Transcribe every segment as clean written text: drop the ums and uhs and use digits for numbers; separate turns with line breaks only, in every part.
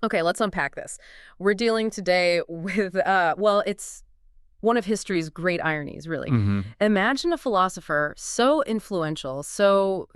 Okay, let's unpack this. We're dealing today with, well, it's one of history's great ironies, really. Imagine a philosopher so influential, so,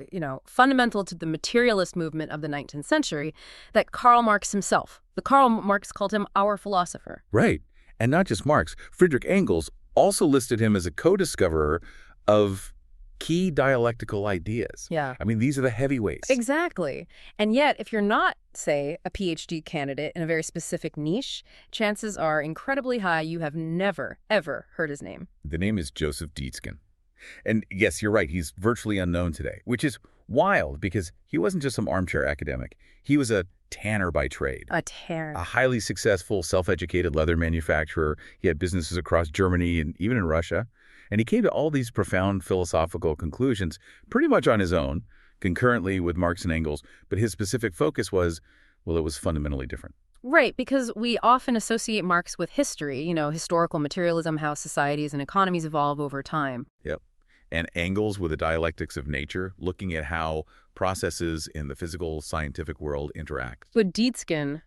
fundamental to the materialist movement of the 19th century that Karl Marx himself, Karl Marx called him our philosopher.
Right. And not just Marx. Friedrich Engels also listed him as a co-discoverer of key dialectical ideas.
Yeah.
I mean, these are the heavyweights.
Exactly. And yet, if you're not, say, a PhD candidate in a very specific niche, chances are incredibly high you have never, ever heard his name.
The name is Joseph Dietzgen. And yes, you're right, he's virtually unknown today, which is wild because he wasn't just some armchair academic. He was a tanner by trade.
A tanner.
A highly successful, self-educated leather manufacturer. He had businesses across Germany and even in Russia. And he came to all these profound philosophical conclusions pretty much on his own, concurrently with Marx and Engels, but his specific focus was, well, it was fundamentally different.
Right, because we often associate Marx with history, historical materialism, how societies and economies evolve over time.
Yep. And Engels with the dialectics of nature, looking at how processes in the physical, scientific world interact.
But Dietzgen,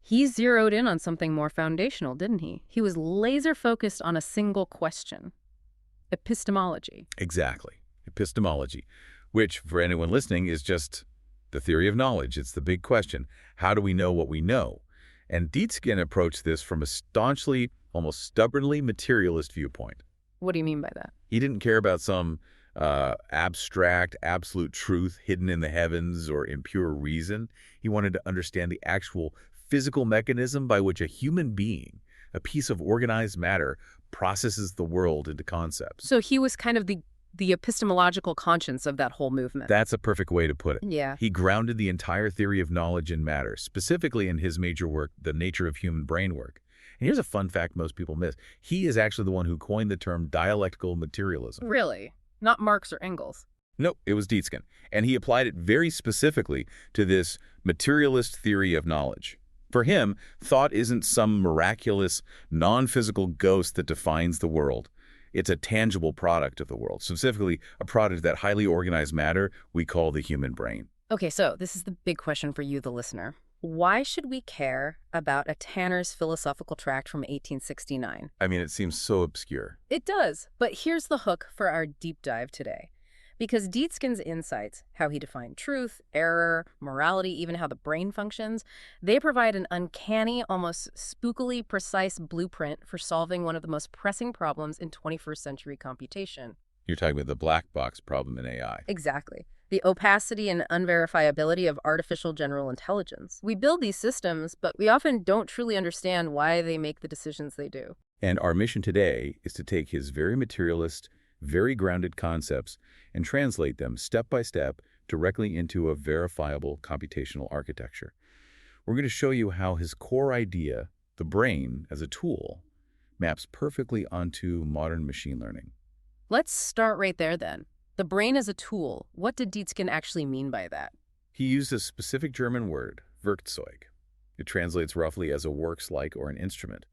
he zeroed in on something more foundational, didn't he? He was laser-focused on a single question. Epistemology.
Exactly. Epistemology, which, for anyone listening, is just the theory of knowledge. It's the big question. How do we know what we know? And Dietzgen approached this from a staunchly, almost stubbornly materialist viewpoint.
What do you mean by that?
He didn't care about some abstract, absolute truth hidden in the heavens or impure reason. He wanted to understand the actual physical mechanism by which a human being, a piece of organized matter, processes the world into concepts.
So he was kind of the epistemological conscience of that whole movement.
That's a perfect way to put it.
Yeah.
He grounded the entire theory of knowledge in matter, specifically in his major work, The Nature of Human Brain Work. And here's a fun fact most people miss. He is actually the one who coined the term dialectical materialism.
Really? Not Marx or Engels?
Nope, it was Dietzgen. And he applied it very specifically to this materialist theory of knowledge. For him, thought isn't some miraculous, non-physical ghost that defines the world. It's a tangible product of the world, specifically a product of that highly organized matter we call the human brain.
Okay, so this is the big question for you, the listener. Why should we care about a tanner's philosophical tract from 1869?
I mean, it seems so obscure.
It does, but here's the hook for our deep dive today. Because Dietzgen's insights, how he defined truth, error, morality, even how the brain functions, they provide an uncanny, almost spookily precise blueprint for solving one of the most pressing problems in 21st century computation.
You're talking about the black box problem in AI.
Exactly. The opacity and unverifiability of artificial general intelligence. We build these systems, but we often don't truly understand why they make the decisions they do.
And our mission today is to take his very materialist, very grounded concepts and translate them step by step directly into a verifiable computational architecture. We're going to show you how his core idea, the brain as a tool, maps perfectly onto modern machine learning.
Let's start right there then. The brain as a tool. What did Dietzgen actually mean by that?
He used a specific German word, Werkzeug. It translates roughly as a works-like or an instrument.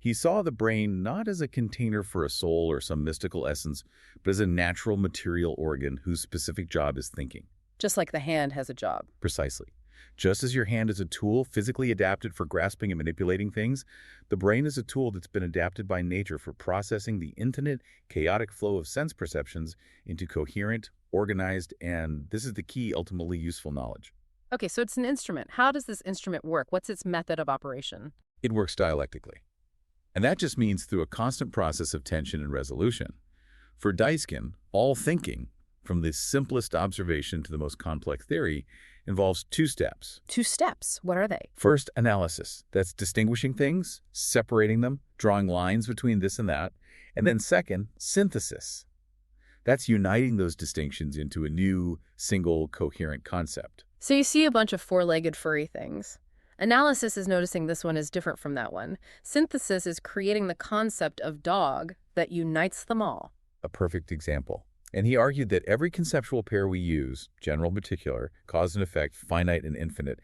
He saw the brain not as a container for a soul or some mystical essence, but as a natural material organ whose specific job is thinking.
Just like the hand has a job.
Precisely. Just as your hand is a tool physically adapted for grasping and manipulating things, the brain is a tool that's been adapted by nature for processing the infinite, chaotic flow of sense perceptions into coherent, organized, and, this is the key, ultimately useful knowledge.
Okay, so it's an instrument. How does this instrument work? What's its method of operation?
It works dialectically. And that just means through a constant process of tension and resolution. For Dietzgen, all thinking, from the simplest observation to the most complex theory, involves two steps.
2 steps. What are they?
First, analysis. That's distinguishing things, separating them, drawing lines between this and that. And then second, synthesis. That's uniting those distinctions into a new, single, coherent concept.
So you see a bunch of 4-legged furry things. Analysis is noticing this one is different from that one. Synthesis is creating the concept of dog that unites them all.
A perfect example. And he argued that every conceptual pair we use, general, particular, cause and effect, finite and infinite,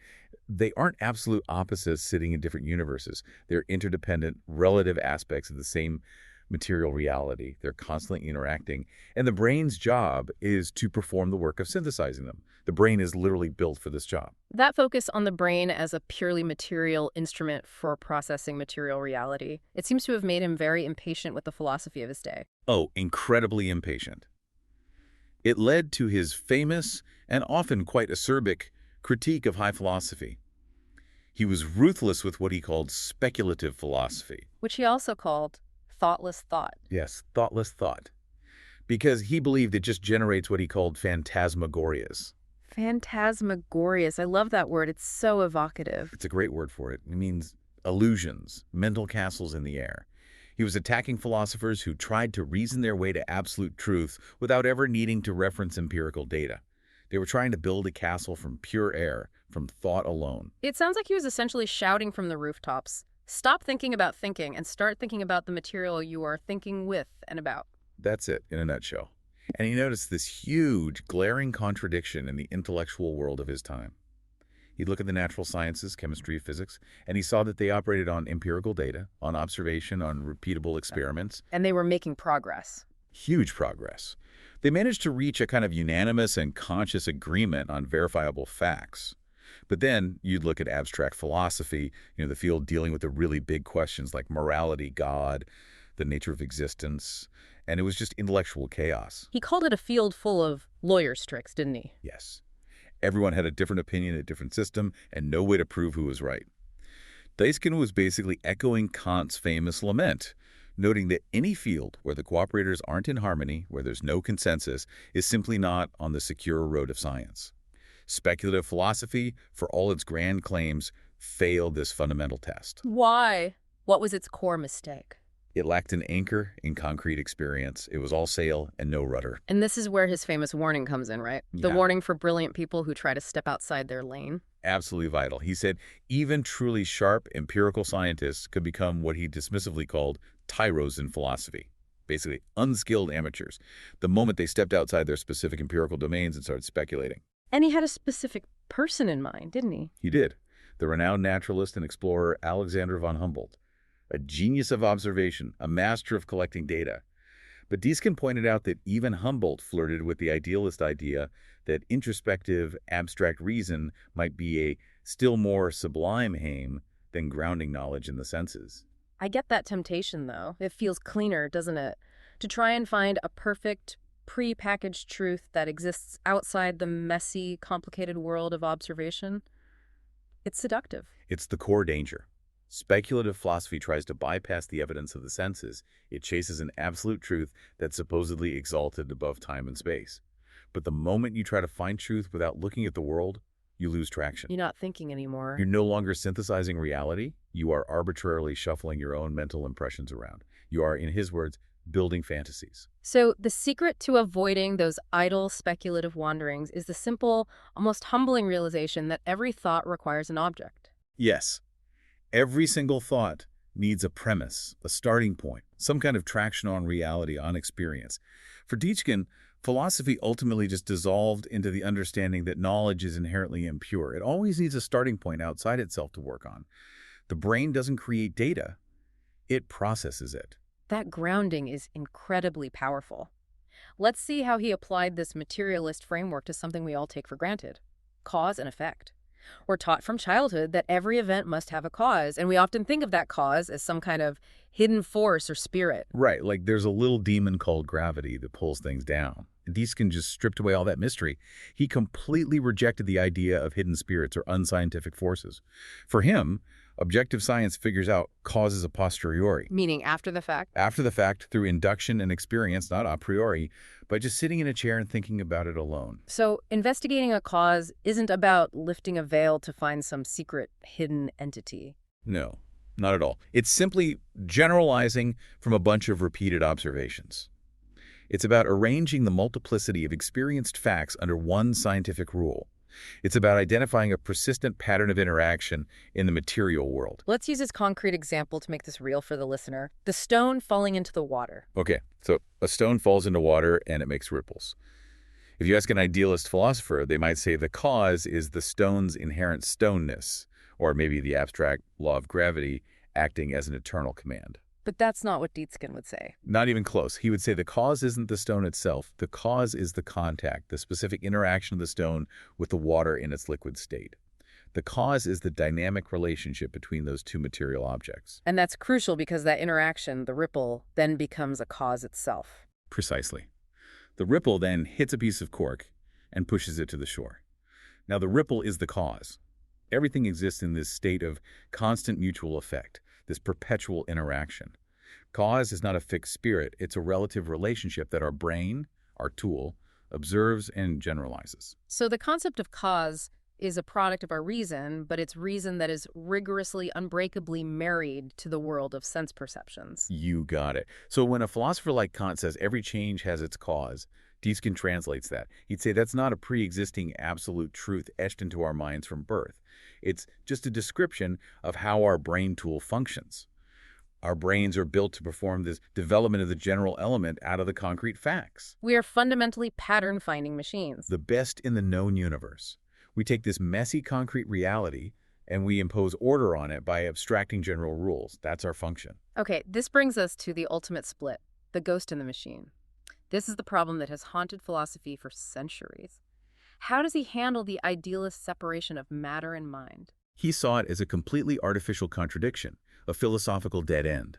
they aren't absolute opposites sitting in different universes. They're interdependent, relative aspects of the same material reality. They're constantly interacting, and the brain's job is to perform the work of synthesizing them. The brain is literally built for this job.
That focus on the brain as a purely material instrument for processing material reality, it seems to have made him very impatient with the philosophy of his day.
Oh, incredibly impatient. It led to his famous and often quite acerbic critique of high philosophy. He was ruthless with what he called speculative philosophy.
Which he also called thoughtless thought.
Yes, thoughtless thought. Because he believed it just generates what he called phantasmagorias.
Phantasmagorious. I love that word. It's so evocative.
It's a great word for it. It means illusions, mental castles in the air. He was attacking philosophers who tried to reason their way to absolute truth without ever needing to reference empirical data. They were trying to build a castle from pure air, from thought alone.
It sounds like he was essentially shouting from the rooftops. Stop thinking about thinking and start thinking about the material you are thinking with and about.
That's it, in a nutshell. And he noticed this huge, glaring contradiction in the intellectual world of his time. He'd look at the natural sciences, chemistry, physics, and he saw that they operated on empirical data, on observation, on repeatable experiments.
And they were making progress.
Huge progress. They managed to reach a kind of unanimous and conscious agreement on verifiable facts. But then you'd look at abstract philosophy, the field dealing with the really big questions like morality, God, the nature of existence, and it was just intellectual chaos.
He called it a field full of lawyer's tricks, didn't he?
Yes. Everyone had a different opinion, a different system, and no way to prove who was right. Dietzgen was basically echoing Kant's famous lament, noting that any field where the cooperators aren't in harmony, where there's no consensus, is simply not on the secure road of science. Speculative philosophy, for all its grand claims, failed this fundamental test.
Why? What was its core mistake?
It lacked an anchor in concrete experience. It was all sail and no rudder.
And this is where his famous warning comes in, right? The
Yeah.
warning for brilliant people who try to step outside their lane.
Absolutely vital. He said even truly sharp empirical scientists could become what he dismissively called tyros in philosophy, basically unskilled amateurs, the moment they stepped outside their specific empirical domains and started speculating.
And he had a specific person in mind, didn't he?
He did. The renowned naturalist and explorer Alexander von Humboldt, a genius of observation, a master of collecting data. But Dietzgen pointed out that even Humboldt flirted with the idealist idea that introspective, abstract reason might be a still more sublime aim than grounding knowledge in the senses.
I get that temptation, though. It feels cleaner, doesn't it? To try and find a perfect, pre-packaged truth that exists outside the messy, complicated world of observation. It's seductive.
It's the core danger. Speculative philosophy tries to bypass the evidence of the senses. It chases an absolute truth that's supposedly exalted above time and space. But the moment you try to find truth without looking at the world, you lose traction.
You're not thinking anymore.
You're no longer synthesizing reality. You are arbitrarily shuffling your own mental impressions around. You are, in his words, building fantasies.
So the secret to avoiding those idle, speculative wanderings is the simple, almost humbling realization that every thought requires an object.
Yes. Every single thought needs a premise, a starting point, some kind of traction on reality, on experience. For Dietzgen, philosophy ultimately just dissolved into the understanding that knowledge is inherently impure. It always needs a starting point outside itself to work on. The brain doesn't create data. It processes it.
That grounding is incredibly powerful. Let's see how he applied this materialist framework to something we all take for granted: cause and effect. We're taught from childhood that every event must have a cause, and we often think of that cause as some kind of hidden force or spirit.
Right, like there's a little demon called gravity that pulls things down. Dietzgen just stripped away all that mystery. He completely rejected the idea of hidden spirits or unscientific forces. For him, objective science figures out causes a posteriori.
Meaning after the fact?
After the fact, through induction and experience, not a priori, by just sitting in a chair and thinking about it alone.
So investigating a cause isn't about lifting a veil to find some secret hidden entity.
No, not at all. It's simply generalizing from a bunch of repeated observations. It's about arranging the multiplicity of experienced facts under one scientific rule. It's about identifying a persistent pattern of interaction in the material world.
Let's use this concrete example to make this real for the listener. The stone falling into the water.
Okay, so a stone falls into water and it makes ripples. If you ask an idealist philosopher, they might say the cause is the stone's inherent stoneness, or maybe the abstract law of gravity acting as an eternal command.
But that's not what Dietzgen would say.
Not even close. He would say the cause isn't the stone itself. The cause is the contact, the specific interaction of the stone with the water in its liquid state. The cause is the dynamic relationship between those two material objects.
And that's crucial because that interaction, the ripple, then becomes a cause itself.
Precisely. The ripple then hits a piece of cork and pushes it to the shore. Now, the ripple is the cause. Everything exists in this state of constant mutual effect, this perpetual interaction. Cause is not a fixed spirit. It's a relative relationship that our brain, our tool, observes and generalizes.
So the concept of cause is a product of our reason, but it's reason that is rigorously, unbreakably married to the world of sense perceptions.
You got it. So when a philosopher like Kant says every change has its cause, Dietzgen translates that. He'd say that's not a pre-existing absolute truth etched into our minds from birth. It's just a description of how our brain tool functions. Our brains are built to perform this development of the general element out of the concrete facts.
We are fundamentally pattern-finding machines.
The best in the known universe. We take this messy concrete reality and we impose order on it by abstracting general rules. That's our function.
Okay, this brings us to the ultimate split, the ghost in the machine. This is the problem that has haunted philosophy for centuries. How does he handle the idealist separation of matter and mind?
He saw it as a completely artificial contradiction, a philosophical dead end.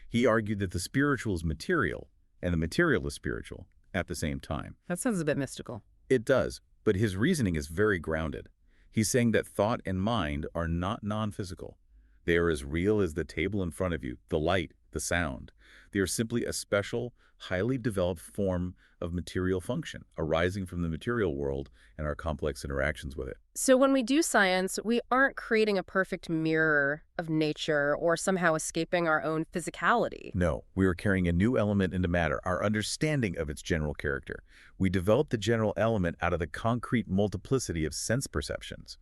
He argued that the spiritual is material and the material is spiritual at the same time.
That sounds a bit mystical.
It does, but his reasoning is very grounded. He's saying that thought and mind are not non-physical. They are as real as the table in front of you, the light, the sound. They are simply a special, highly developed form of material function arising from the material world and our complex interactions with it.
So when we do science, we aren't creating a perfect mirror of nature or somehow escaping our own physicality.
No, we are carrying a new element into matter, our understanding of its general character. We develop the general element out of the concrete multiplicity of sense perceptions.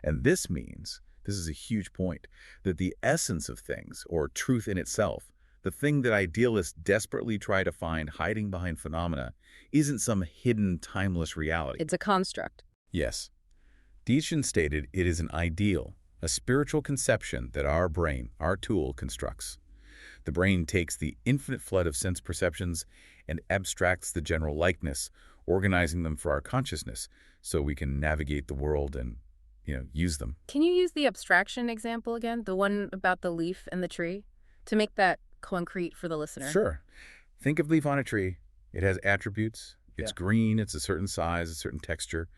And this means, this is a huge point, that the essence of things, or truth in itself, the thing that idealists desperately try to find hiding behind phenomena, isn't some hidden, timeless reality.
It's a construct.
Yes. Dietzgen stated it is an ideal, a spiritual conception that our brain, our tool, constructs. The brain takes the infinite flood of sense perceptions and abstracts the general likeness, organizing them for our consciousness so we can navigate the world and, use them.
Can you use the abstraction example again, the one about the leaf and the tree, to make that concrete for the listener?
Sure. Think of leaf on a tree. It has attributes. It's green. It's a certain size, a certain texture.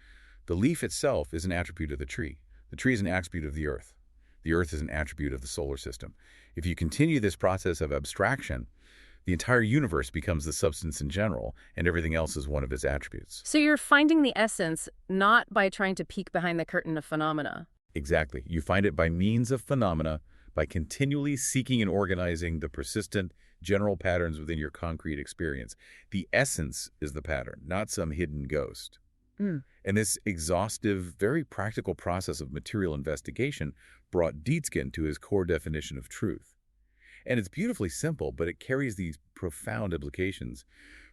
The leaf itself is an attribute of the tree. The tree is an attribute of the earth. The earth is an attribute of the solar system. If you continue this process of abstraction, the entire universe becomes the substance in general, and everything else is one of its attributes.
So you're finding the essence not by trying to peek behind the curtain of phenomena.
Exactly. You find it by means of phenomena, by continually seeking and organizing the persistent general patterns within your concrete experience. The essence is the pattern, not some hidden ghost. And this exhaustive, very practical process of material investigation brought Dietzgen to his core definition of truth. And it's beautifully simple, but it carries these profound implications.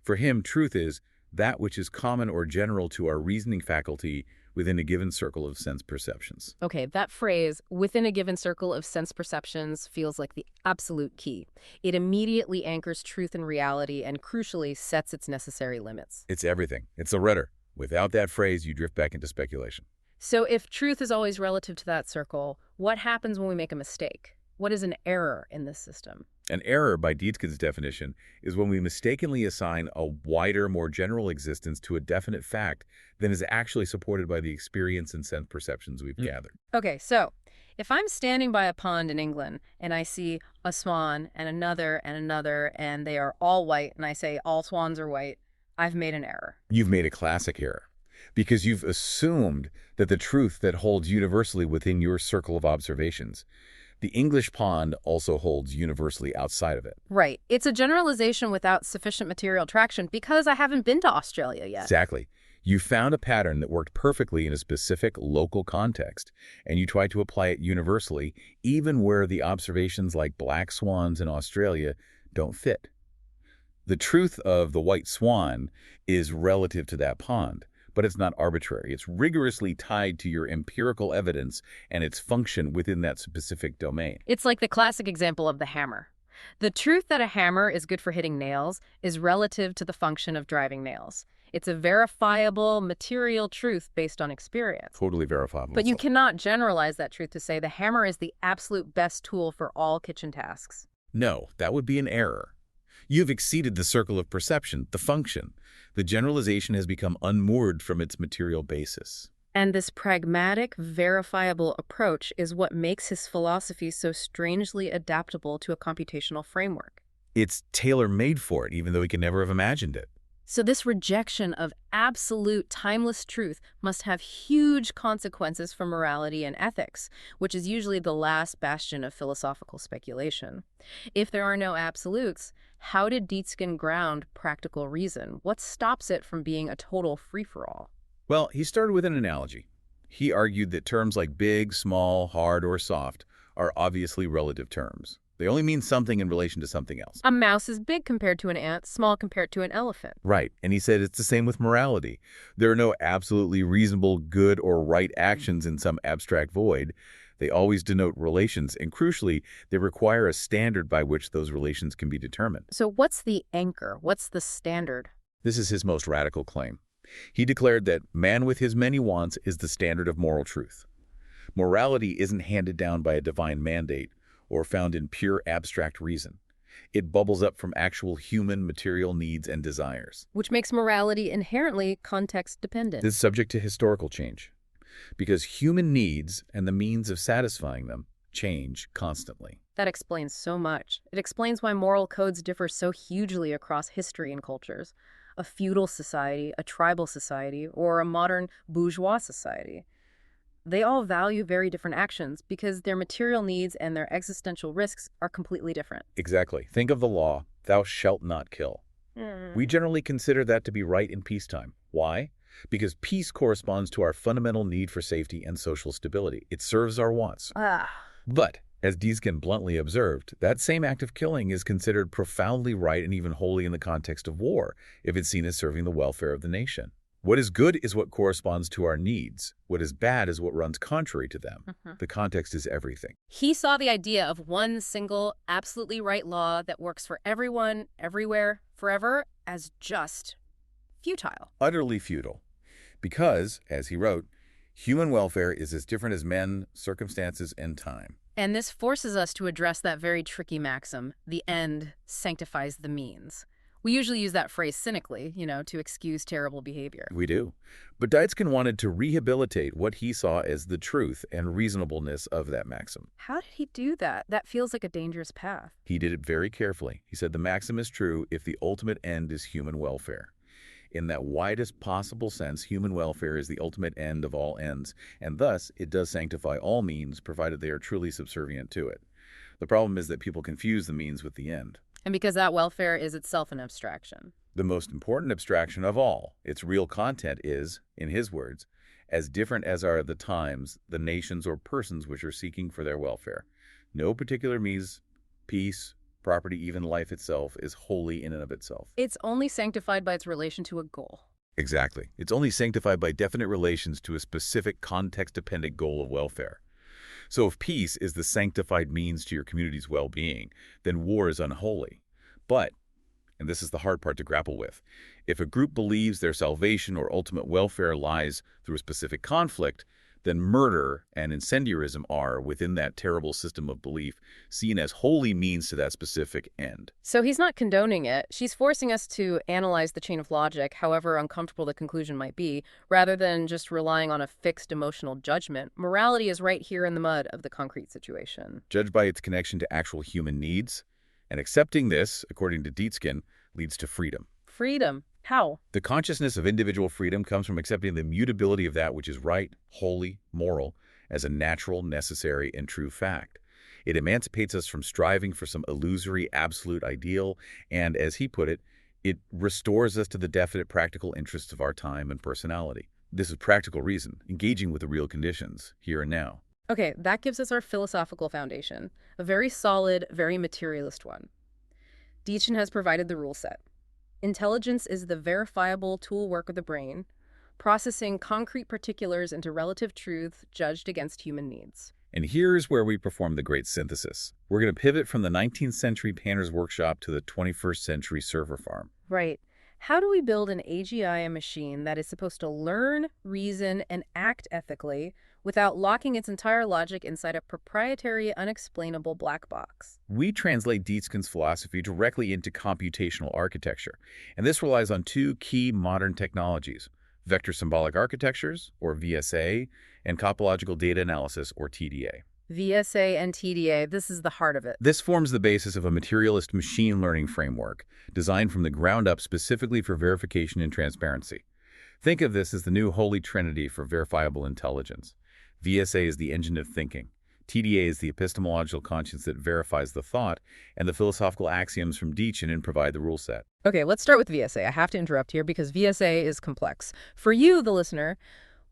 For him, truth is that which is common or general to our reasoning faculty within a given circle of sense perceptions.
Okay, that phrase, within a given circle of sense perceptions, feels like the absolute key. It immediately anchors truth in reality and, crucially, sets its necessary limits.
It's everything. It's the rudder. Without that phrase, you drift back into speculation.
So if truth is always relative to that circle, what happens when we make a mistake? What is an error in this system?
An error, by Dietzgen's definition, is when we mistakenly assign a wider, more general existence to a definite fact than is actually supported by the experience and sense perceptions we've gathered.
Okay, so if I'm standing by a pond in England and I see a swan and another, and they are all white, and I say all swans are white, I've made an error.
You've made a classic error because you've assumed that the truth that holds universally within your circle of observations, the English pond, also holds universally outside of it.
Right. It's a generalization without sufficient material traction because I haven't been to Australia yet.
Exactly. You found a pattern that worked perfectly in a specific local context, and you tried to apply it universally, even where the observations like black swans in Australia don't fit. The truth of the white swan is relative to that pond, but it's not arbitrary. It's rigorously tied to your empirical evidence and its function within that specific domain.
It's like the classic example of the hammer. The truth that a hammer is good for hitting nails is relative to the function of driving nails. It's a verifiable, material truth based on experience.
Totally verifiable.
But you cannot generalize that truth to say the hammer is the absolute best tool for all kitchen tasks.
No, that would be an error. You've exceeded the circle of perception, the function. The generalization has become unmoored from its material basis.
And this pragmatic, verifiable approach is what makes his philosophy so strangely adaptable to a computational framework.
It's tailor-made for it, even though he could never have imagined it.
So this rejection of absolute timeless truth must have huge consequences for morality and ethics, which is usually the last bastion of philosophical speculation. If there are no absolutes, how did Dietzgen ground practical reason? What stops it from being a total free-for-all?
Well, he started with an analogy. He argued that terms like big, small, hard, or soft are obviously relative terms. They only mean something in relation to something else.
A mouse is big compared to an ant, small compared to an elephant.
Right, and he said it's the same with morality. There are no absolutely reasonable, good, or right actions in some abstract void. They always denote relations, and crucially, they require a standard by which those relations can be determined.
So what's the anchor? What's the standard?
This is his most radical claim. He declared that man with his many wants is the standard of moral truth. Morality isn't handed down by a divine mandate or found in pure abstract reason. It bubbles up from actual human material needs and desires.
Which makes morality inherently context-dependent.
This is subject to historical change, because human needs and the means of satisfying them change constantly.
That explains so much. It explains why moral codes differ so hugely across history and cultures. A feudal society, a tribal society, or a modern bourgeois society. They all value very different actions because their material needs and their existential risks are completely different.
Exactly. Think of the law, thou shalt not kill. We generally consider that to be right in peacetime. Why? Because peace corresponds to our fundamental need for safety and social stability. It serves our wants. But, as Dietzgen bluntly observed, that same act of killing is considered profoundly right and even holy in the context of war, if it's seen as serving the welfare of the nation. What is good is what corresponds to our needs. What is bad is what runs contrary to them. The context is everything.
He saw the idea of one single, absolutely right law that works for everyone, everywhere, forever, as just futile.
Utterly futile. Because, as he wrote, human welfare is as different as men, circumstances, and time.
And this forces us to address that very tricky maxim, the end sanctifies the means. We usually use that phrase cynically, to excuse terrible behavior.
We do. But Dietzgen wanted to rehabilitate what he saw as the truth and reasonableness of that maxim.
How did he do that? That feels like a dangerous path.
He did it very carefully. He said the maxim is true if the ultimate end is human welfare. In that widest possible sense, human welfare is the ultimate end of all ends, and thus it does sanctify all means, provided they are truly subservient to it. The problem is that people confuse the means with the end.
And because that welfare is itself an abstraction.
The most important abstraction of all, its real content is, in his words, as different as are the times, the nations or persons which are seeking for their welfare. No particular means, peace, property, even life itself, is holy in and of itself.
It's only sanctified by its relation to a goal.
Exactly. It's only sanctified by definite relations to a specific context-dependent goal of welfare. So if peace is the sanctified means to your community's well-being, then war is unholy. But, and this is the hard part to grapple with, if a group believes their salvation or ultimate welfare lies through a specific conflict, then murder and incendiarism are, within that terrible system of belief, seen as holy means to that specific end.
So he's not condoning it. She's forcing us to analyze the chain of logic, however uncomfortable the conclusion might be, rather than just relying on a fixed emotional judgment. Morality is right here in the mud of the concrete situation.
Judged by its connection to actual human needs, and accepting this, according to Dietzgen, leads to freedom.
Freedom. How?
The consciousness of individual freedom comes from accepting the mutability of that which is right, holy, moral, as a natural, necessary, and true fact. It emancipates us from striving for some illusory, absolute ideal, and, as he put it, it restores us to the definite practical interests of our time and personality. This is practical reason, engaging with the real conditions, here and now.
Okay, that gives us our philosophical foundation, a very solid, very materialist one. Dietzgen has provided the rule set. Intelligence is the verifiable tool work of the brain, processing concrete particulars into relative truth judged against human needs.
And here's where we perform the great synthesis. We're going to pivot from the 19th century painter's workshop to the 21st century server farm.
Right. How do we build an AGI machine that is supposed to learn, reason, and act ethically without locking its entire logic inside a proprietary, unexplainable black box?
We translate Dietzgen's philosophy directly into computational architecture, and this relies on two key modern technologies: Vector Symbolic Architectures, or VSA, and Topological Data Analysis, or TDA.
VSA and TDA, this is the heart of it.
This forms the basis of a materialist machine learning framework designed from the ground up specifically for verification and transparency. Think of this as the new holy trinity for verifiable intelligence. VSA is the engine of thinking. TDA is the epistemological conscience that verifies the thought, and the philosophical axioms from Dietzgen provide the rule set.
Okay, let's start with VSA. I have to interrupt here because VSA is complex. For you, the listener,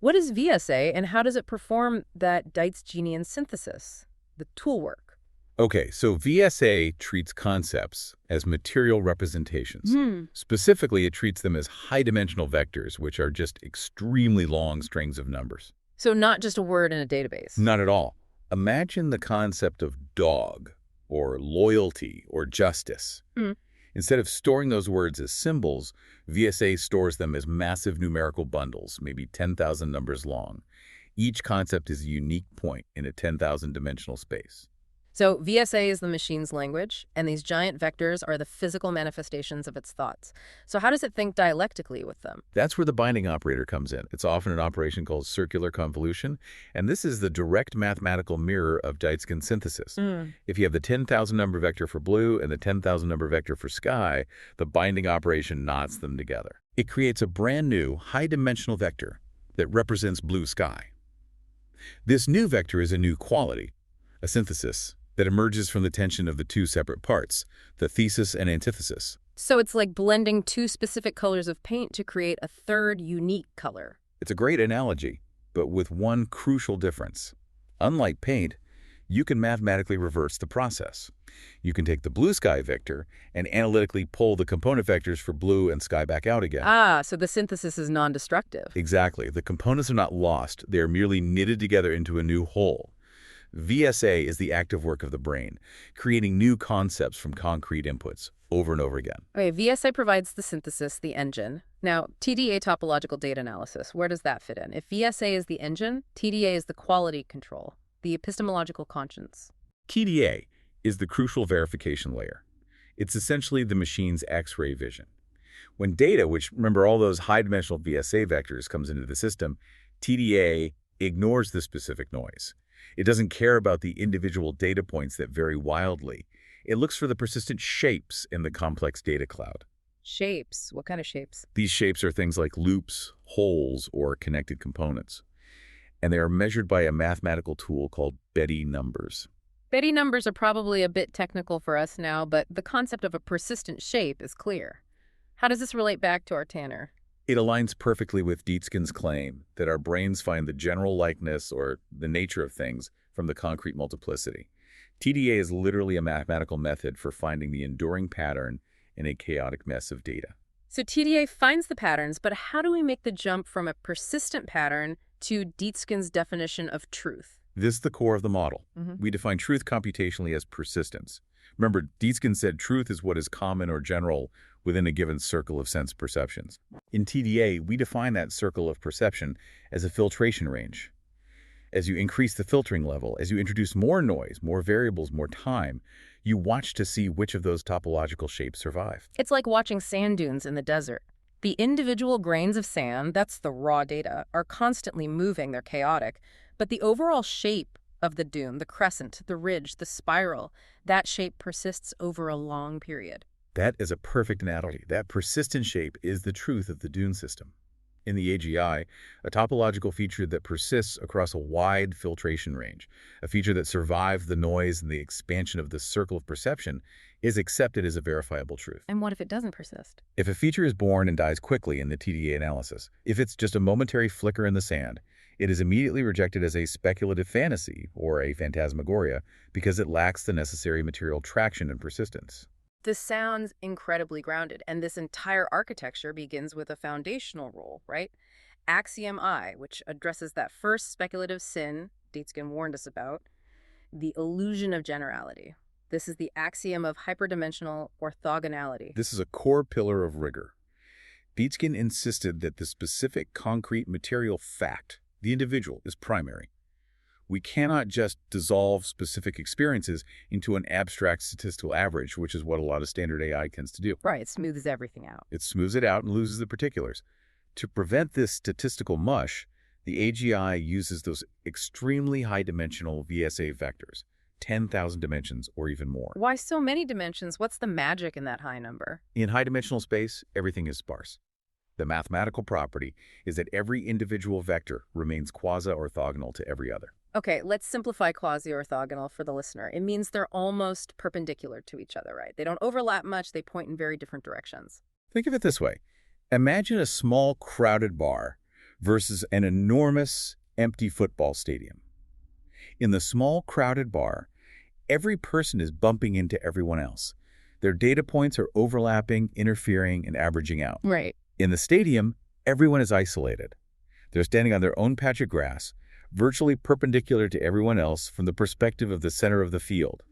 what is VSA and how does it perform that Dietzgenian synthesis, the tool work?
Okay, so VSA treats concepts as material representations. Specifically, it treats them as high-dimensional vectors, which are just extremely long strings of numbers.
So not just a word in a database.
Not at all. Imagine the concept of dog, or loyalty, or justice. Instead of storing those words as symbols, VSA stores them as massive numerical bundles, maybe 10,000 numbers long. Each concept is a unique point in a 10,000-dimensional space.
So VSA is the machine's language, and these giant vectors are the physical manifestations of its thoughts. So how does it think dialectically with them?
That's where the binding operator comes in. It's often an operation called circular convolution, and this is the direct mathematical mirror of Dietzgen synthesis. If you have the 10,000 number vector for blue and the 10,000 number vector for sky, the binding operation knots them together. It creates a brand new high-dimensional vector that represents blue sky. This new vector is a new quality, a synthesis, that emerges from the tension of the two separate parts, the thesis and antithesis.
So it's like blending two specific colors of paint to create a third unique color.
It's a great analogy, but with one crucial difference. Unlike paint, you can mathematically reverse the process. You can take the blue sky vector and analytically pull the component vectors for blue and sky back out again.
So the synthesis is non-destructive.
Exactly. The components are not lost. They are merely knitted together into a new whole. VSA is the active work of the brain, creating new concepts from concrete inputs over and over again.
Okay, VSA provides the synthesis, the engine. Now, TDA, topological data analysis, where does that fit in? If VSA is the engine, TDA is the quality control, the epistemological conscience.
TDA is the crucial verification layer. It's essentially the machine's X-ray vision. When data, which remember all those high-dimensional VSA vectors, comes into the system, TDA ignores the specific noise. It doesn't care about the individual data points that vary wildly. It looks for the persistent shapes in the complex data cloud.
Shapes? What kind of shapes?
These shapes are things like loops, holes, or connected components. And they are measured by a mathematical tool called Betty numbers.
Betty numbers are probably a bit technical for us now, but the concept of a persistent shape is clear. How does this relate back to our Tanner?
It aligns perfectly with Dietzgen's claim that our brains find the general likeness or the nature of things from the concrete multiplicity. TDA is literally a mathematical method for finding the enduring pattern in a chaotic mess of data.
So TDA finds the patterns, but how do we make the jump from a persistent pattern to Dietzgen's definition of truth?
This is the core of the model. We define truth computationally as persistence. Remember, Dietzgen said truth is what is common or general within a given circle of sense perceptions. In TDA, we define that circle of perception as a filtration range. As you increase the filtering level, as you introduce more noise, more variables, more time, you watch to see which of those topological shapes survive.
It's like watching sand dunes in the desert. The individual grains of sand, that's the raw data, are constantly moving, they're chaotic, but the overall shape of the dune, the crescent, the ridge, the spiral, that shape persists over a long period.
That is a perfect analogy. That persistent shape is the truth of the dune system. In the AGI, a topological feature that persists across a wide filtration range, a feature that survives the noise and the expansion of the circle of perception, is accepted as a verifiable truth.
And what if it doesn't persist?
If a feature is born and dies quickly in the TDA analysis, if it's just a momentary flicker in the sand, it is immediately rejected as a speculative fantasy or a phantasmagoria because it lacks the necessary material traction and persistence.
This sounds incredibly grounded, and this entire architecture begins with a foundational rule, right? Axiom I, which addresses that first speculative sin, Dietzgen warned us about, the illusion of generality. This is the axiom of hyperdimensional orthogonality.
This is a core pillar of rigor. Dietzgen insisted that the specific concrete material fact, the individual, is primary. We cannot just dissolve specific experiences into an abstract statistical average, which is what a lot of standard AI tends to do.
Right, it smooths everything out.
It smooths it out and loses the particulars. To prevent this statistical mush, the AGI uses those extremely high-dimensional VSA vectors, 10,000 dimensions or even more.
Why so many dimensions? What's the magic in that high number?
In high-dimensional space, everything is sparse. The mathematical property is that every individual vector remains quasi-orthogonal to every other.
Okay, let's simplify quasi-orthogonal for the listener. It means they're almost perpendicular to each other, right? They don't overlap much, they point in very different directions.
Think of it this way. Imagine a small, crowded bar versus an enormous, empty football stadium. In the small, crowded bar, every person is bumping into everyone else. Their data points are overlapping, interfering, and averaging out.
Right.
In the stadium, everyone is isolated. They're standing on their own patch of grass, virtually perpendicular to everyone else from the perspective of the center of the field.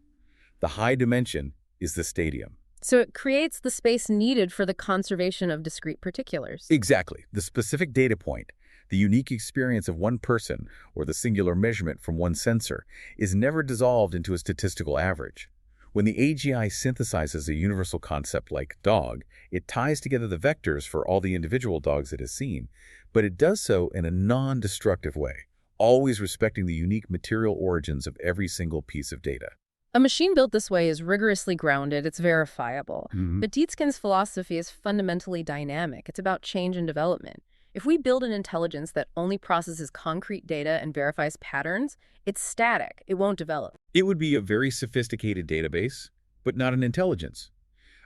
The high dimension is the stadium.
So it creates the space needed for the conservation of discrete particulars.
Exactly. The specific data point, the unique experience of one person, or the singular measurement from one sensor, is never dissolved into a statistical average. When the AGI synthesizes a universal concept like dog, it ties together the vectors for all the individual dogs it has seen, but it does so in a non-destructive way, always respecting the unique material origins of every single piece of data.
A machine built this way is rigorously grounded, it's verifiable. But Dietzgen's philosophy is fundamentally dynamic. It's about change and development. If we build an intelligence that only processes concrete data and verifies patterns, it's static. It won't develop.
It would be a very sophisticated database, but not an intelligence.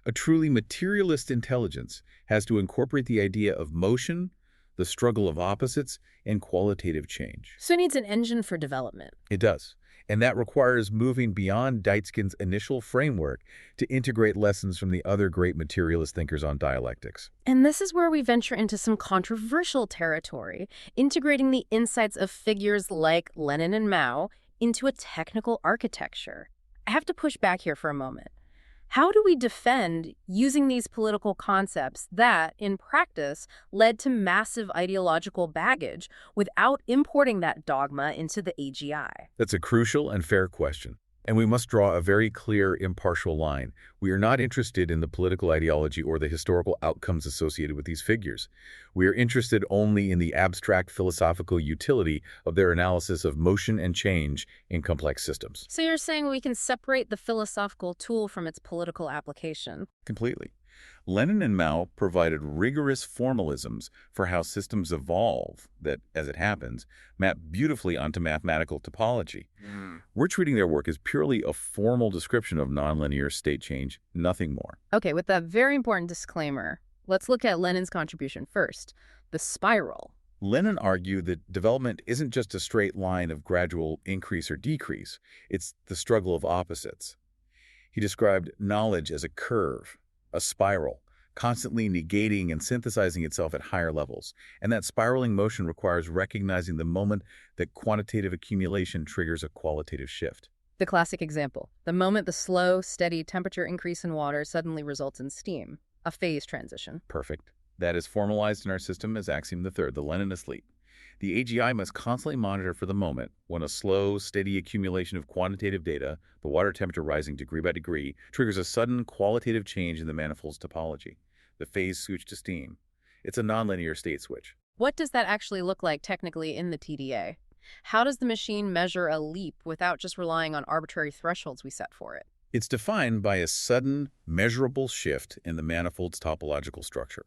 A truly materialist intelligence has to incorporate the idea of motion, the struggle of opposites, and qualitative change.
So it needs an engine for development.
It does. And that requires moving beyond Dietzgen's initial framework to integrate lessons from the other great materialist thinkers on dialectics.
And this is where we venture into some controversial territory, integrating the insights of figures like Lenin and Mao into a technical architecture. I have to push back here for a moment. How do we defend using these political concepts that, in practice, led to massive ideological baggage without importing that dogma into the AGI?
That's a crucial and fair question. And we must draw a very clear, impartial line. We are not interested in the political ideology or the historical outcomes associated with these figures. We are interested only in the abstract philosophical utility of their analysis of motion and change in complex systems.
So you're saying we can separate the philosophical tool from its political application?
Completely. Lenin and Mao provided rigorous formalisms for how systems evolve that, as it happens, map beautifully onto mathematical topology. We're treating their work as purely a formal description of nonlinear state change, nothing more.
Okay, with that very important disclaimer, let's look at Lenin's contribution first, the spiral.
Lenin argued that development isn't just a straight line of gradual increase or decrease, it's the struggle of opposites. He described knowledge as a curve, a spiral, constantly negating and synthesizing itself at higher levels. And that spiraling motion requires recognizing the moment that quantitative accumulation triggers a qualitative shift.
The classic example, the moment the slow, steady temperature increase in water suddenly results in steam, a phase transition.
Perfect. That is formalized in our system as axiom III, the Leninist leap. The AGI must constantly monitor for the moment when a slow, steady accumulation of quantitative data, the water temperature rising degree by degree, triggers a sudden qualitative change in the manifold's topology, the phase switch to steam. It's a nonlinear state switch.
What does that actually look like technically in the TDA? How does the machine measure a leap without just relying on arbitrary thresholds we set for it?
It's defined by a sudden, measurable shift in the manifold's topological structure,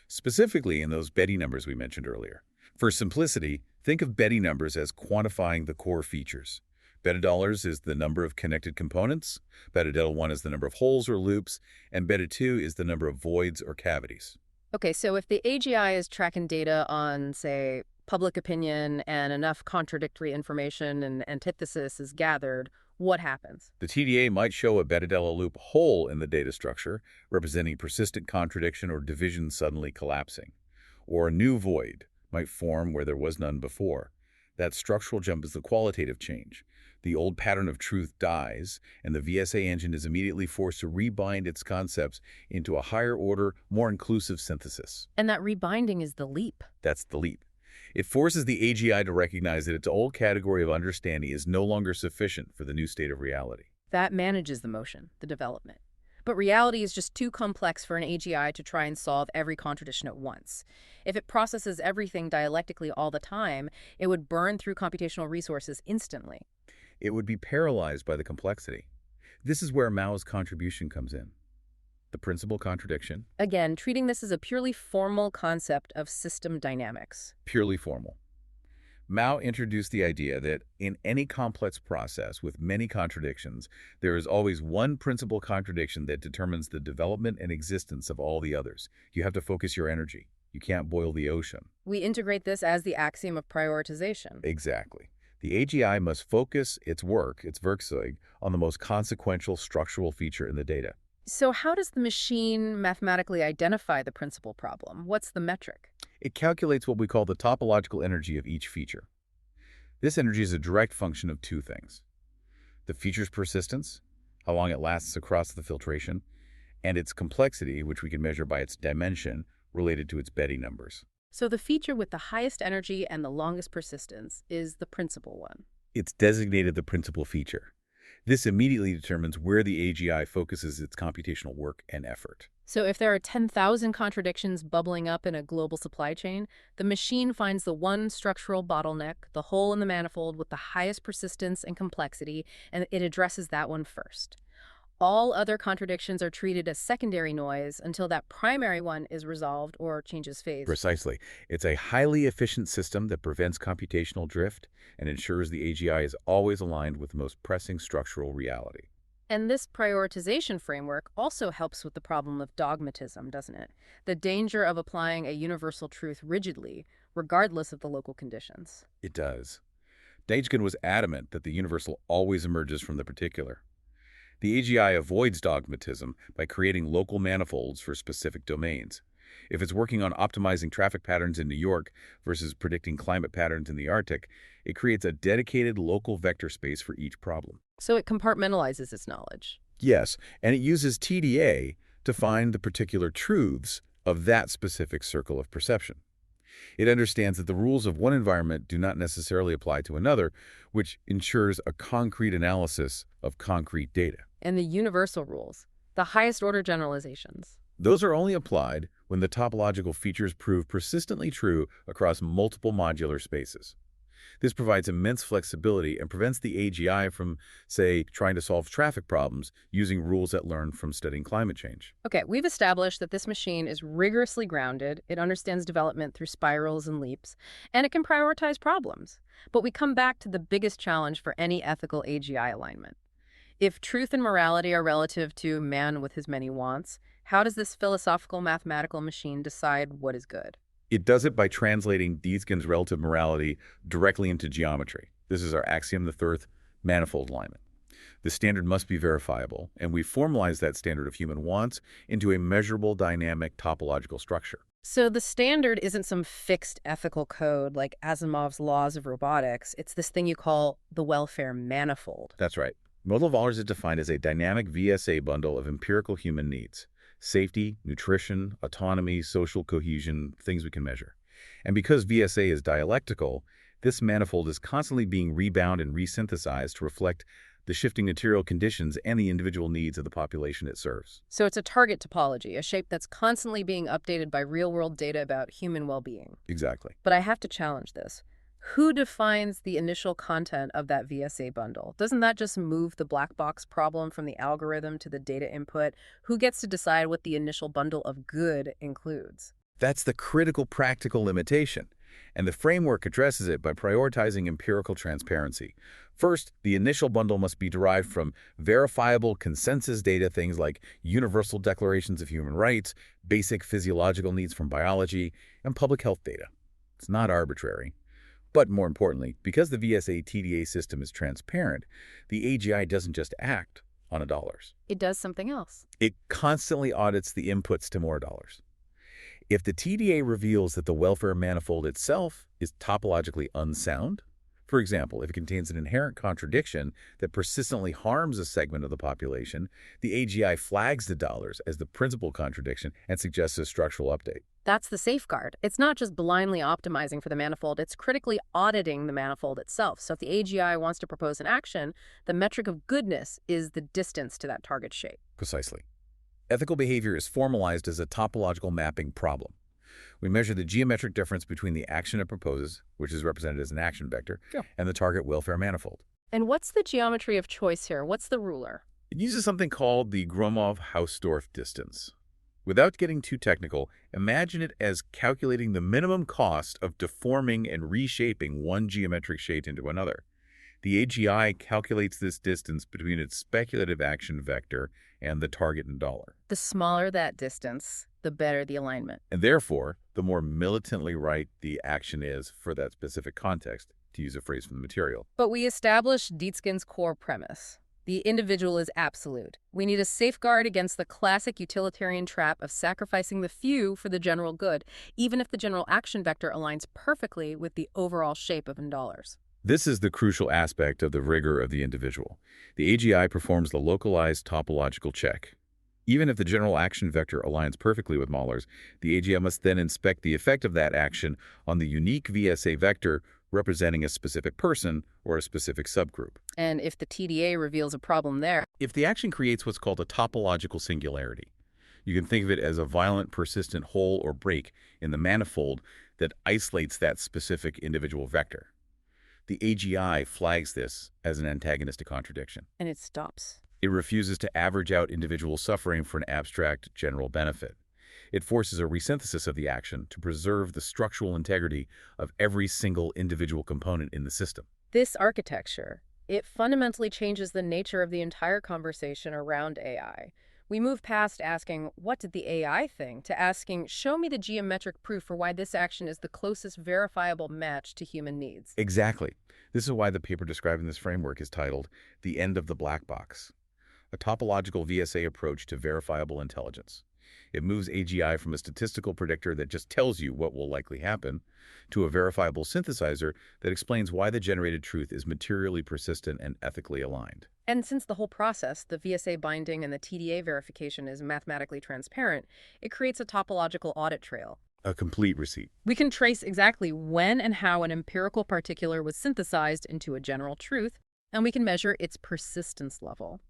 specifically in those Betti numbers we mentioned earlier. For simplicity, think of Betti numbers as quantifying the core features. Beta dollars is the number of connected components, beta delta 1 is the number of holes or loops, and beta 2 is the number of voids or cavities.
Okay, so if the AGI is tracking data on, say, public opinion and enough contradictory information and antithesis is gathered, what happens?
The TDA might show a beta delta loop hole in the data structure, representing persistent contradiction or division suddenly collapsing. Or a new void might form where there was none before. That structural jump is the qualitative change. The old pattern of truth dies, and the VSA engine is immediately forced to rebind its concepts into a higher order, more inclusive synthesis.
And that rebinding is the leap.
That's the leap. It forces the AGI to recognize that its old category of understanding is no longer sufficient for the new state of reality.
That manages the motion, the development. But reality is just too complex for an AGI to try and solve every contradiction at once. If it processes everything dialectically all the time, it would burn through computational resources instantly.
It would be paralyzed by the complexity. This is where Mao's contribution comes in. The principal contradiction.
Again, treating this as a purely formal concept of system dynamics.
Purely formal. Mao introduced the idea that in any complex process with many contradictions, there is always one principal contradiction that determines the development and existence of all the others. You have to focus your energy. You can't boil the ocean.
We integrate this as the axiom of prioritization.
Exactly. The AGI must focus its work, its Werkzeug, on the most consequential structural feature in the data.
So how does the machine mathematically identify the principal problem? What's the metric?
It calculates what we call the topological energy of each feature. This energy is a direct function of two things: the feature's persistence, how long it lasts across the filtration, and its complexity, which we can measure by its dimension related to its Betti numbers.
So the feature with the highest energy and the longest persistence is the principal one.
It's designated the principal feature. This immediately determines where the AGI focuses its computational work and effort.
So if there are 10,000 contradictions bubbling up in a global supply chain, the machine finds the one structural bottleneck, the hole in the manifold with the highest persistence and complexity, and it addresses that one first. All other contradictions are treated as secondary noise until that primary one is resolved or changes phase.
Precisely. It's a highly efficient system that prevents computational drift and ensures the AGI is always aligned with the most pressing structural reality.
And this prioritization framework also helps with the problem of dogmatism, doesn't it? The danger of applying a universal truth rigidly, regardless of the local conditions.
It does. Dietzgen was adamant that the universal always emerges from the particular. The AGI avoids dogmatism by creating local manifolds for specific domains. If it's working on optimizing traffic patterns in New York versus predicting climate patterns in the Arctic, it creates a dedicated local vector space for each problem.
So it compartmentalizes its knowledge.
Yes, and it uses TDA to find the particular truths of that specific circle of perception. It understands that the rules of one environment do not necessarily apply to another, which ensures a concrete analysis of concrete data.
And the universal rules, the highest order generalizations.
Those are only applied when the topological features prove persistently true across multiple modular spaces. This provides immense flexibility and prevents the AGI from, say, trying to solve traffic problems using rules that learn from studying climate change.
Okay, we've established that this machine is rigorously grounded, it understands development through spirals and leaps, and it can prioritize problems. But we come back to the biggest challenge for any ethical AGI alignment. If truth and morality are relative to man with his many wants, how does this philosophical mathematical machine decide what is good?
It does it by translating Dietzgen's relative morality directly into geometry. This is our axiom, the third manifold alignment. The standard must be verifiable, and we formalize that standard of human wants into a measurable dynamic topological structure.
So the standard isn't some fixed ethical code like Asimov's laws of robotics. It's this thing you call the welfare manifold.
That's right. Modal Valors is defined as a dynamic VSA bundle of empirical human needs: safety, nutrition, autonomy, social cohesion, things we can measure. And because VSA is dialectical, this manifold is constantly being rebound and resynthesized to reflect the shifting material conditions and the individual needs of the population it serves.
So it's a target topology, a shape that's constantly being updated by real-world data about human well-being.
Exactly.
But I have to challenge this. Who defines the initial content of that VSA bundle? Doesn't that just move the black box problem from the algorithm to the data input? Who gets to decide what the initial bundle of good includes?
That's the critical practical limitation, and the framework addresses it by prioritizing empirical transparency. First, the initial bundle must be derived from verifiable consensus data, things like universal declarations of human rights, basic physiological needs from biology, and public health data. It's not arbitrary. But more importantly, because the VSA TDA system is transparent, the AGI doesn't just act on dollars.
It does something else.
It constantly audits the inputs to more dollars. If the TDA reveals that the welfare manifold itself is topologically unsound, For example, if it contains an inherent contradiction that persistently harms a segment of the population, the AGI flags the dollars as the principal contradiction and suggests a structural update.
That's the safeguard. It's not just blindly optimizing for the manifold, it's critically auditing the manifold itself. So if the AGI wants to propose an action, the metric of goodness is the distance to that target shape.
Precisely. Ethical behavior is formalized as a topological mapping problem. We measure the geometric difference between the action it proposes, which is represented as an action vector, and the target welfare manifold.
And what's the geometry of choice here? What's the ruler?
It uses something called the Gromov-Hausdorff distance. Without getting too technical, imagine it as calculating the minimum cost of deforming and reshaping one geometric shape into another. The AGI calculates this distance between its speculative action vector and the target in dollar.
The smaller that distance, the better the alignment.
And therefore, the more militantly right the action is for that specific context, to use a phrase from the material.
But we established Dietzgen's core premise. The individual is absolute. We need a safeguard against the classic utilitarian trap of sacrificing the few for the general good, even if the general action vector aligns perfectly with the overall shape of $.
This is the crucial aspect of the rigor of the individual. The AGI performs the localized topological check. Even if the general action vector aligns perfectly with Mahler's, the AGI must then inspect the effect of that action on the unique VSA vector representing a specific person or a specific subgroup.
And if the TDA reveals a problem there,
if the action creates what's called a topological singularity, you can think of it as a violent, persistent hole or break in the manifold that isolates that specific individual vector. The AGI flags this as an antagonistic contradiction.
and it stops.
It refuses to average out individual suffering for an abstract general benefit. It forces a resynthesis of the action to preserve the structural integrity of every single individual component in the system.
This architecture, it fundamentally changes the nature of the entire conversation around AI. We move past asking, what did the AI think, to asking, show me the geometric proof for why this action is the closest verifiable match to human needs.
Exactly. This is why the paper describing this framework is titled The End of the Black Box, a topological VSA approach to verifiable intelligence. It moves AGI from a statistical predictor that just tells you what will likely happen to a verifiable synthesizer that explains why the generated truth is materially persistent and ethically aligned.
And since the whole process, the VSA binding and the TDA verification is mathematically transparent, it creates a topological audit trail.
A complete receipt.
We can trace exactly when and how an empirical particular was synthesized into a general truth, and we can measure its persistence level.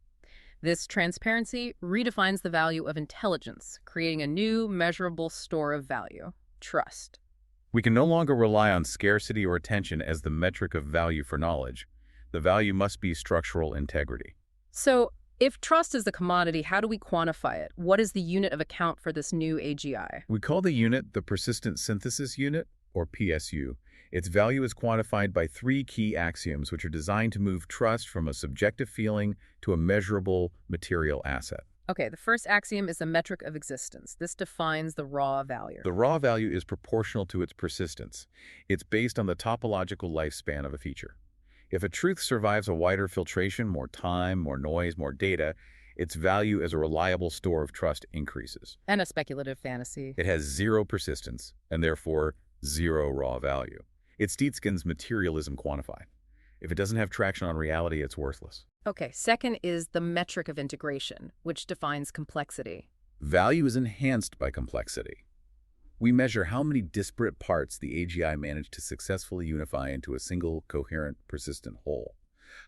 This transparency redefines the value of intelligence, creating a new, measurable store of value: trust.
We can no longer rely on scarcity or attention as the metric of value for knowledge. The value must be structural integrity.
So, if trust is the commodity, how do we quantify it? What is the unit of account for this new AGI?
We call the unit the Persistent Synthesis Unit, or PSU. Its value is quantified by 3 key axioms which are designed to move trust from a subjective feeling to a measurable material asset.
Okay, the first axiom is the metric of existence. This defines the raw value.
The raw value is proportional to its persistence. It's based on the topological lifespan of a feature. If a truth survives a wider filtration, more time, more noise, more data, its value as a reliable store of trust increases.
And a speculative fantasy.
It has 0 persistence, and therefore 0 raw value. It's Dietzgen's materialism quantified. If it doesn't have traction on reality, it's worthless.
Okay, second is the metric of integration, which defines complexity.
Value is enhanced by complexity. We measure how many disparate parts the AGI managed to successfully unify into a single, coherent, persistent whole.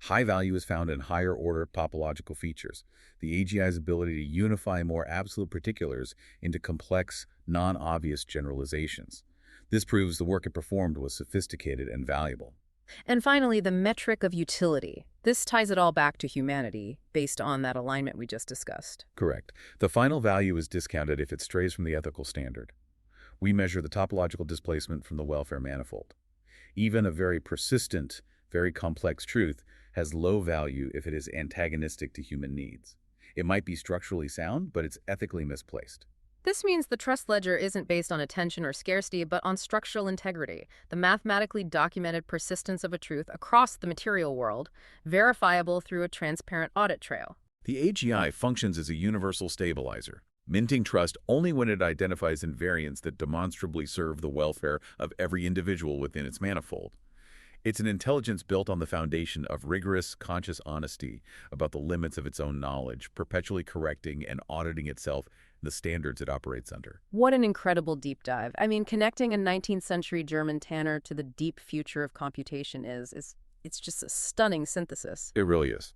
High value is found in higher-order topological features, the AGI's ability to unify more absolute particulars into complex, non-obvious generalizations. This proves the work it performed was sophisticated and valuable.
And finally, the metric of utility. This ties it all back to humanity, based on that alignment we just discussed.
Correct. The final value is discounted if it strays from the ethical standard. We measure the topological displacement from the welfare manifold. Even a very persistent, very complex truth has low value if it is antagonistic to human needs. It might be structurally sound, but it's ethically misplaced.
This means the trust ledger isn't based on attention or scarcity, but on structural integrity, the mathematically documented persistence of a truth across the material world, verifiable through a transparent audit trail.
The AGI functions as a universal stabilizer, minting trust only when it identifies invariants that demonstrably serve the welfare of every individual within its manifold. It's an intelligence built on the foundation of rigorous, conscious honesty about the limits of its own knowledge, perpetually correcting and auditing itself and the standards it operates under.
What an incredible deep dive. I mean, connecting a 19th century German tanner to the deep future of computation is it's just a stunning synthesis.
It really is.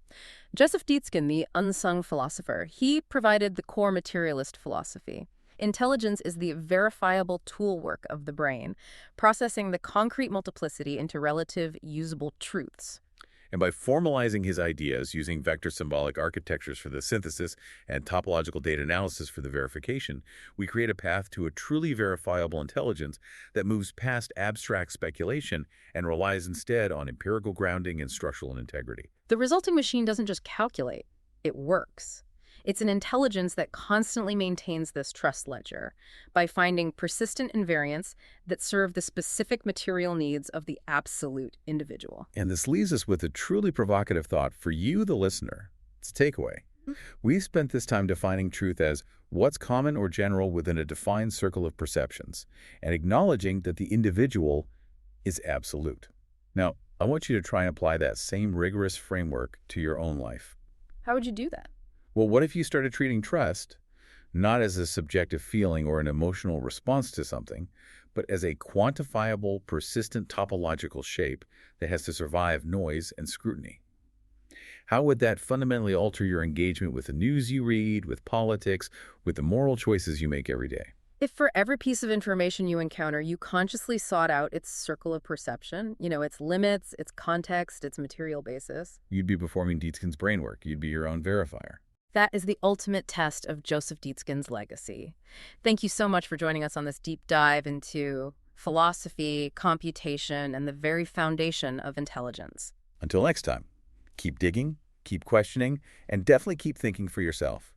Joseph Dietzgen, the unsung philosopher, he provided the core materialist philosophy. Intelligence is the verifiable toolwork of the brain, processing the concrete multiplicity into relative, usable truths.
And by formalizing his ideas using vector symbolic architectures for the synthesis and topological data analysis for the verification, we create a path to a truly verifiable intelligence that moves past abstract speculation and relies instead on empirical grounding and structural integrity.
The resulting machine doesn't just calculate, it works. It's an intelligence that constantly maintains this trust ledger by finding persistent invariants that serve the specific material needs of the absolute individual.
And this leaves us with a truly provocative thought for you, the listener. It's a takeaway. We spent this time defining truth as what's common or general within a defined circle of perceptions, and acknowledging that the individual is absolute. Now, I want you to try and apply that same rigorous framework to your own life.
How would you do that?
Well, what if you started treating trust not as a subjective feeling or an emotional response to something, but as a quantifiable, persistent topological shape that has to survive noise and scrutiny? How would that fundamentally alter your engagement with the news you read, with politics, with the moral choices you make every day?
If for every piece of information you encounter, you consciously sought out its circle of perception, its limits, its context, its material basis,
You'd be performing Dietzgen's brainwork. You'd be your own verifier.
that is the ultimate test of Joseph Dietzgen's legacy. Thank you so much for joining us on this deep dive into philosophy, computation, and the very foundation of intelligence.
Until next time, keep digging, keep questioning, and definitely keep thinking for yourself.